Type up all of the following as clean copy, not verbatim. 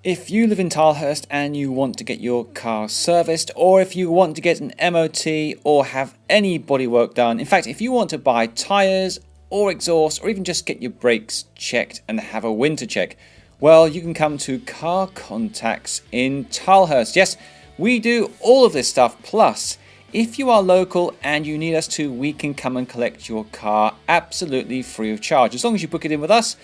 If you live in Tilehurst and you want to get your car serviced, or if you want to get an MOT or have any bodywork done, in fact, if you want to buy tyres or exhaust or even just get your brakes checked and have a winter check, well, you can come to Car Contacts in Tilehurst. Yes, we do all of this stuff. Plus, if you are local and you need us to, we can come and collect your car absolutely free of charge. As long as you book it in with us,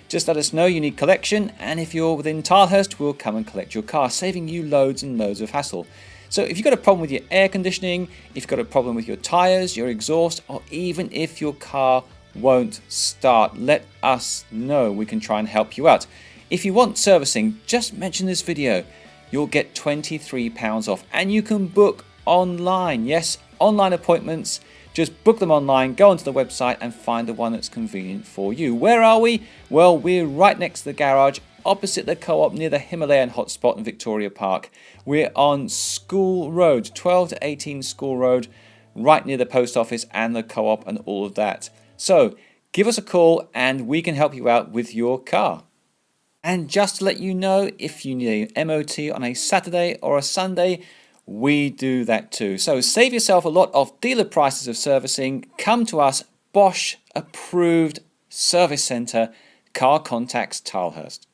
just let us know you need collection, and if you're within Tilehurst, we'll come and collect your car, saving you loads and loads of hassle. So if you've got a problem with your air conditioning, if you've got a problem with your tyres, your exhaust, or even if your car won't start, let us know. We can try and help you out. If you want servicing, just mention this video. You'll get £23 off, and you can book online. Yes, online appointments. Just book them online, go onto the website and find the one that's convenient for you. Where are we? Well, we're right next to the garage, opposite the co-op near the Himalayan hotspot in Victoria Park. We're on School Road, 12 to 18 School Road, right near the post office and the co-op and all of that. So give us a call and we can help you out with your car. And just to let you know, if you need an MOT on a Saturday or a Sunday, we do that too. So save yourself a lot of dealer prices of servicing. Come to us, BOSCH Approved Service Centre, Car Contacts Tilehurst.